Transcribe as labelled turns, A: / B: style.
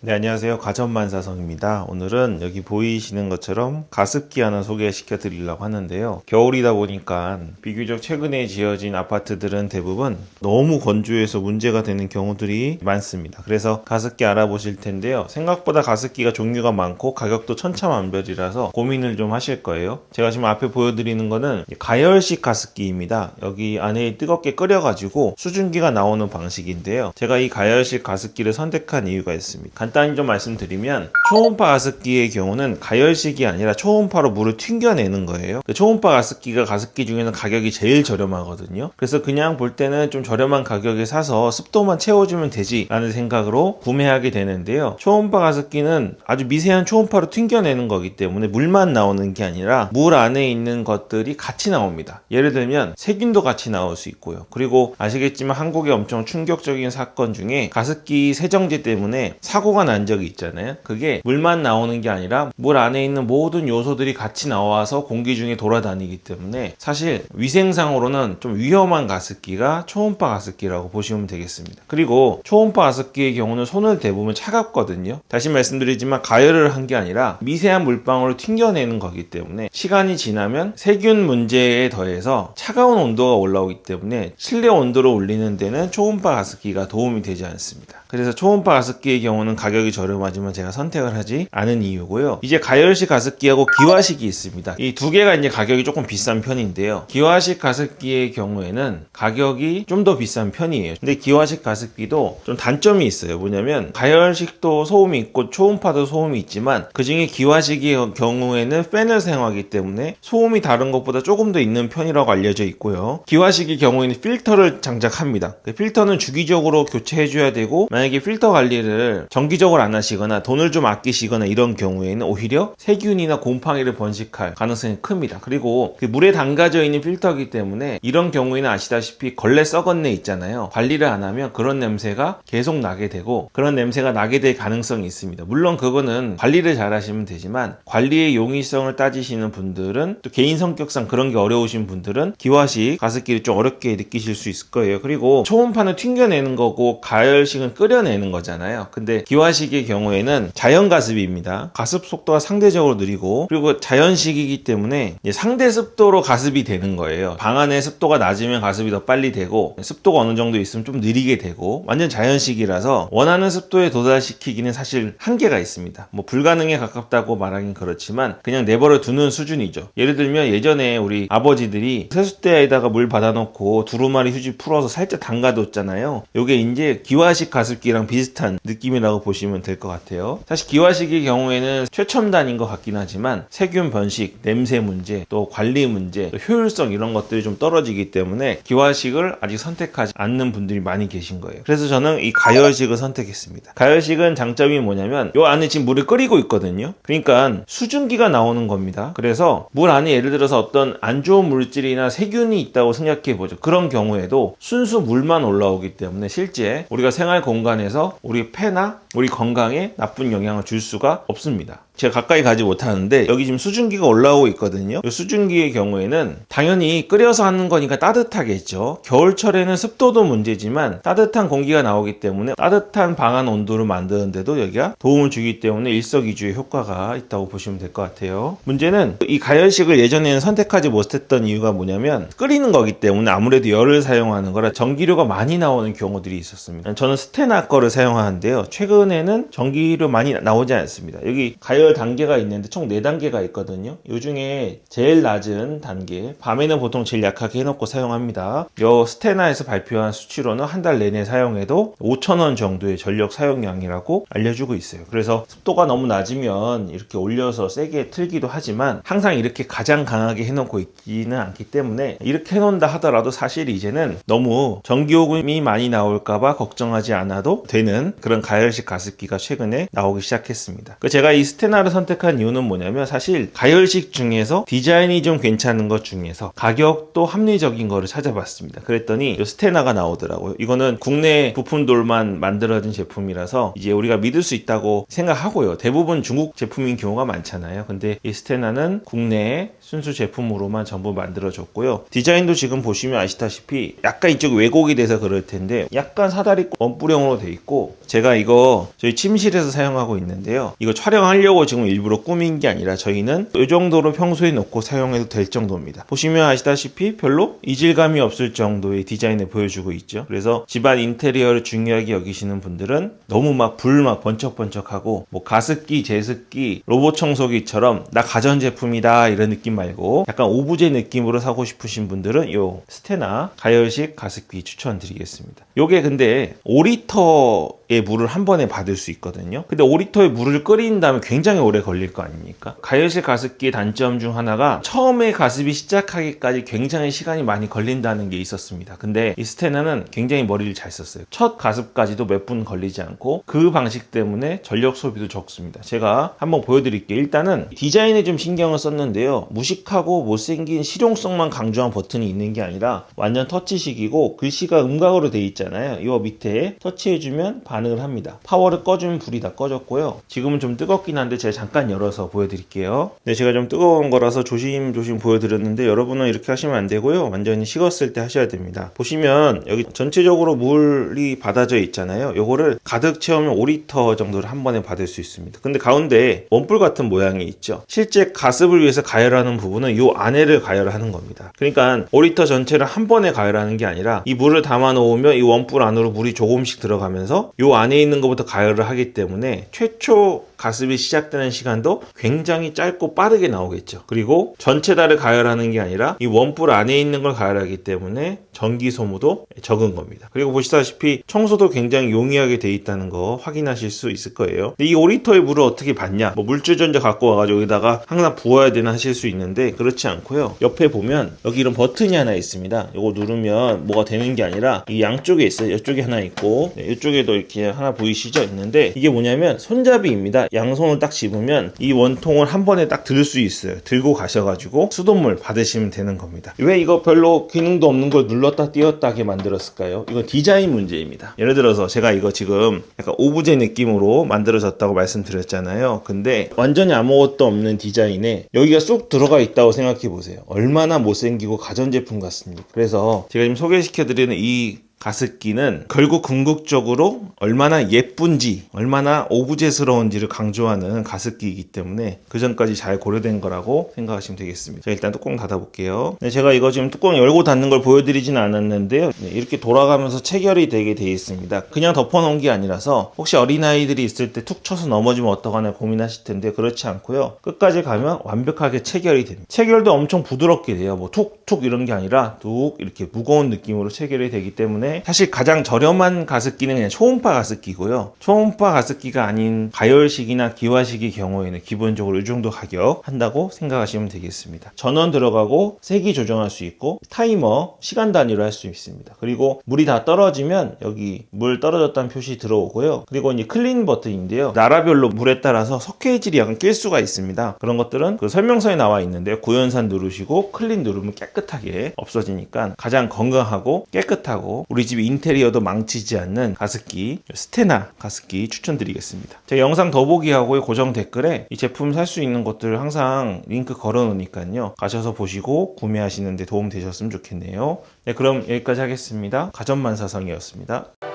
A: 네, 안녕하세요. 가전만사성입니다. 오늘은 여기 보이시는 것처럼 가습기 하나 소개시켜 드리려고 하는데요. 겨울이다 보니까 비교적 최근에 지어진 아파트들은 대부분 너무 건조해서 문제가 되는 경우들이 많습니다. 그래서 가습기 알아보실 텐데요. 생각보다 가습기가 종류가 많고 가격도 천차만별이라서 고민을 좀 하실 거예요. 제가 지금 앞에 보여드리는 거는 가열식 가습기입니다. 여기 안에 뜨겁게 끓여가지고 수증기가 나오는 방식인데요. 제가 이 가열식 가습기를 선택한 이유가 있습니다. 간단히 좀 말씀드리면 초음파 가습기의 경우는 가열식이 아니라 초음파로 물을 튕겨내는 거예요. 초음파 가습기가 가습기 중에는 가격이 제일 저렴하거든요. 그래서 그냥 볼 때는 좀 저렴한 가격에 사서 습도만 채워주면 되지 라는 생각으로 구매하게 되는데요. 초음파 가습기는 아주 미세한 초음파로 튕겨내는 거기 때문에 물만 나오는 게 아니라 물 안에 있는 것들이 같이 나옵니다. 예를 들면 세균도 같이 나올 수 있고요. 그리고 아시겠지만 한국의 엄청 충격적인 사건 중에 가습기 세정제 때문에 사고가 난 적이 있잖아요. 그게 물만 나오는 게 아니라 물 안에 있는 모든 요소들이 같이 나와서 공기 중에 돌아다니기 때문에 사실 위생상으로는 좀 위험한 가습기가 초음파 가습기라고 보시면 되겠습니다. 그리고 초음파 가습기의 경우는 손을 대보면 차갑거든요. 다시 말씀드리지만 가열을 한 게 아니라 미세한 물방울을 튕겨내는 거기 때문에 시간이 지나면 세균 문제에 더해서 차가운 온도가 올라오기 때문에 실내 온도를 올리는 데는 초음파 가습기가 도움이 되지 않습니다. 그래서 초음파 가습기의 경우는 가격이 저렴하지만 제가 선택을 하지 않은 이유고요. 이제 가열식 가습기하고 기화식이 있습니다. 이 두 개가 이제 가격이 조금 비싼 편인데요. 기화식 가습기의 경우에는 가격이 좀 더 비싼 편이에요. 근데 기화식 가습기도 좀 단점이 있어요. 뭐냐면 가열식도 소음이 있고 초음파도 소음이 있지만 그중에 기화식의 경우에는 팬을 사용하기 때문에 소음이 다른 것보다 조금 더 있는 편이라고 알려져 있고요. 기화식의 경우에는 필터를 장착합니다. 그 필터는 주기적으로 교체해줘야 되고 만약에 필터 관리를 정기적으로 안 하시거나 돈을 좀 아끼시거나 이런 경우에는 오히려 세균이나 곰팡이를 번식할 가능성이 큽니다. 그리고 그 물에 담가져 있는 필터이기 때문에 이런 경우에는 아시다시피 걸레 썩은 내 있잖아요. 관리를 안 하면 그런 냄새가 계속 나게 되고 그런 냄새가 나게 될 가능성이 있습니다. 물론 그거는 관리를 잘 하시면 되지만 관리의 용이성을 따지시는 분들은 또 개인 성격상 그런 게 어려우신 분들은 기화식 가습기를 좀 어렵게 느끼실 수 있을 거예요. 그리고 초음파는 튕겨내는 거고 가열식은 끓여내는 거잖아요. 근데 기화식의 경우에는 자연가습입니다. 가습 속도가 상대적으로 느리고 그리고 자연식이기 때문에 상대 습도로 가습이 되는 거예요. 방 안에 습도가 낮으면 가습이 더 빨리 되고 습도가 어느 정도 있으면 좀 느리게 되고 완전 자연식이라서 원하는 습도에 도달시키기는 사실 한계가 있습니다. 뭐 불가능에 가깝다고 말하긴 그렇지만 그냥 내버려 두는 수준이죠. 예를 들면 예전에 우리 아버지들이 세숫대에다가 물 받아놓고 두루마리 휴지 풀어서 살짝 담가뒀잖아요. 요게 이제 기화식 가습기랑 비슷한 느낌이라고 보시면 될 것 같아요. 사실 기화식의 경우에는 최첨단인 것 같긴 하지만 세균 번식, 냄새 문제, 또 관리 문제, 또 효율성 이런 것들이 좀 떨어지기 때문에 기화식을 아직 선택하지 않는 분들이 많이 계신 거예요. 그래서 저는 이 가열식을 선택했습니다. 가열식은 장점이 뭐냐면 요 안에 지금 물을 끓이고 있거든요. 그러니까 수증기가 나오는 겁니다. 그래서 물 안에 예를 들어서 어떤 안 좋은 물질이나 세균이 있다고 생각해 보죠. 그런 경우에도 순수 물만 올라오기 때문에 실제 우리가 생활 공간에서 우리 폐나 우리 건강에 나쁜 영향을 줄 수가 없습니다. 제가 가까이 가지 못하는데 여기 지금 수증기가 올라오고 있거든요. 이 수증기의 경우에는 당연히 끓여서 하는 거니까 따뜻하겠죠. 겨울철에는 습도도 문제지만 따뜻한 공기가 나오기 때문에 따뜻한 방 안 온도를 만드는데도 여기가 도움을 주기 때문에 일석이조의 효과가 있다고 보시면 될 것 같아요. 문제는 이 가열식을 예전에는 선택하지 못했던 이유가 뭐냐면 끓이는 거기 때문에 아무래도 열을 사용하는 거라 전기료가 많이 나오는 경우들이 있었습니다. 저는 스테나 거를 사용하는데요. 최근에는 전기료 많이 나오지 않습니다. 여기 가열 단계가 있는데 총 4단계가 있거든요. 이 중에 제일 낮은 단계, 밤에는 보통 제일 약하게 해놓고 사용합니다. 이 스테나에서 발표한 수치로는 한 달 내내 사용해도 5,000원 정도의 전력 사용량이라고 알려주고 있어요. 그래서 습도가 너무 낮으면 이렇게 올려서 세게 틀기도 하지만 항상 이렇게 가장 강하게 해놓고 있지는 않기 때문에 이렇게 해놓는다 하더라도 사실 이제는 너무 전기요금이 많이 나올까봐 걱정하지 않아도 되는 그런 가열식 가습기가 최근에 나오기 시작했습니다. 제가 이 스테나 스테나를 선택한 이유는 뭐냐면 사실 가열식 중에서 디자인이 좀 괜찮은 것 중에서 가격도 합리적인 거를 찾아봤습니다. 그랬더니 이 스테나가 나오더라고요. 이거는 국내 부품돌만 만들어진 제품이라서 이제 우리가 믿을 수 있다고 생각하고요. 대부분 중국 제품인 경우가 많잖아요. 근데 이 스테나는 국내에 순수 제품으로만 전부 만들어졌고요. 디자인도 지금 보시면 아시다시피 약간 이쪽 왜곡이 돼서 그럴 텐데 약간 사다리 원뿔형으로 돼 있고, 제가 이거 저희 침실에서 사용하고 있는데요. 이거 촬영하려고 지금 일부러 꾸민 게 아니라 저희는 이 정도로 평소에 놓고 사용해도 될 정도입니다. 보시면 아시다시피 별로 이질감이 없을 정도의 디자인을 보여주고 있죠. 그래서 집안 인테리어를 중요하게 여기시는 분들은 너무 막 불 막 번쩍번쩍하고 뭐 가습기, 제습기, 로봇 청소기처럼 나 가전제품이다 이런 느낌 말고 약간 오브제 느낌으로 사고 싶으신 분들은 요 스테나 가열식 가습기 추천드리겠습니다. 요게 근데 5리터의 물을 한 번에 받을 수 있거든요. 근데 5리터의 물을 끓인 다음에 굉장히 오래 걸릴 거 아닙니까? 가열식 가습기의 단점 중 하나가 처음에 가습이 시작하기까지 굉장히 시간이 많이 걸린다는 게 있었습니다. 근데 이 스테나는 굉장히 머리를 잘 썼어요. 첫 가습까지도 몇 분 걸리지 않고 그 방식 때문에 전력 소비도 적습니다. 제가 한번 보여드릴게요. 일단은 디자인에 좀 신경을 썼는데요. 무식하고 못생긴 실용성만 강조한 버튼이 있는 게 아니라 완전 터치식이고 글씨가 음각으로 돼 있잖아요. 이 밑에 터치해주면 반응을 합니다. 파워를 꺼주면 불이 다 꺼졌고요. 지금은 좀 뜨겁긴 한데 제가 잠깐 열어서 보여드릴게요. 네, 제가 좀 뜨거운 거라서 조심조심 보여드렸는데 여러분은 이렇게 하시면 안 되고요. 완전히 식었을 때 하셔야 됩니다. 보시면 여기 전체적으로 물이 받아져 있잖아요. 요거를 가득 채우면 5리터 정도를 한 번에 받을 수 있습니다. 근데 가운데 원뿔 같은 모양이 있죠. 실제 가습을 위해서 가열하는 부분은 요 안에를 가열하는 겁니다. 그러니까 5리터 전체를 한 번에 가열하는 게 아니라 이 물을 담아 놓으면 이 원뿔 안으로 물이 조금씩 들어가면서 요 안에 있는 것부터 가열을 하기 때문에 최초 가습이 시작되는 시간도 굉장히 짧고 빠르게 나오겠죠. 그리고 전체 다를 가열하는 게 아니라 이 원뿔 안에 있는 걸 가열하기 때문에 전기 소모도 적은 겁니다. 그리고 보시다시피 청소도 굉장히 용이하게 돼 있다는 거 확인하실 수 있을 거예요. 근데 이 5리터의 물을 어떻게 받냐? 뭐 물주전자 갖고 와가지고 여기다가 항상 부어야 되나 하실 수 있는데 그렇지 않고요. 옆에 보면 여기 이런 버튼이 하나 있습니다. 이거 누르면 뭐가 되는 게 아니라 이 양쪽에 있어요. 이쪽에 하나 있고 이쪽에도 이렇게 하나 보이시죠? 있는데 이게 뭐냐면 손잡이입니다. 양손을 딱 집으면 이 원통을 한 번에 딱 들 수 있어요. 들고 가셔가지고 수돗물 받으시면 되는 겁니다. 왜 이거 별로 기능도 없는 걸 눌렀다 띄었다 하게 만들었을까요? 이건 디자인 문제입니다. 예를 들어서 제가 이거 지금 약간 오브제 느낌으로 만들어졌다고 말씀드렸잖아요. 근데 완전히 아무것도 없는 디자인에 여기가 쏙 들어가 있다고 생각해 보세요. 얼마나 못생기고 가전제품 같습니까? 그래서 제가 지금 소개시켜드리는 이 가습기는 결국 궁극적으로 얼마나 예쁜지, 얼마나 오브제스러운지를 강조하는 가습기이기 때문에 그 전까지 잘 고려된 거라고 생각하시면 되겠습니다. 자, 일단 뚜껑 닫아볼게요. 네, 제가 이거 지금 뚜껑 열고 닫는 걸 보여드리진 않았는데요. 네, 이렇게 돌아가면서 체결이 되게 돼 있습니다. 그냥 덮어놓은 게 아니라서 혹시 어린아이들이 있을 때 툭 쳐서 넘어지면 어떡하나 고민하실 텐데 그렇지 않고요. 끝까지 가면 완벽하게 체결이 됩니다. 체결도 엄청 부드럽게 돼요. 뭐 툭툭 이런 게 아니라 툭 이렇게 무거운 느낌으로 체결이 되기 때문에 사실 가장 저렴한 가습기는 그냥 초음파 가습기고요. 초음파 가습기가 아닌 가열식이나 기화식의 경우에는 기본적으로 이 정도 가격 한다고 생각하시면 되겠습니다. 전원 들어가고 세기 조정할 수 있고 타이머 시간 단위로 할 수 있습니다. 그리고 물이 다 떨어지면 여기 물 떨어졌다는 표시 들어오고요. 그리고 이제 클린 버튼인데요. 나라별로 물에 따라서 석회질이 약간 낄 수가 있습니다. 그런 것들은 그 설명서에 나와 있는데요. 구연산 누르시고 클린 누르면 깨끗하게 없어지니까 가장 건강하고 깨끗하고 우리 집 인테리어도 망치지 않는 가습기 스테나 가습기 추천드리겠습니다. 제가 영상 더보기하고 고정 댓글에 이 제품 살 수 있는 것들 항상 링크 걸어 놓으니까요. 가셔서 보시고 구매하시는 데 도움 되셨으면 좋겠네요. 네, 그럼 여기까지 하겠습니다. 가전만사성이었습니다.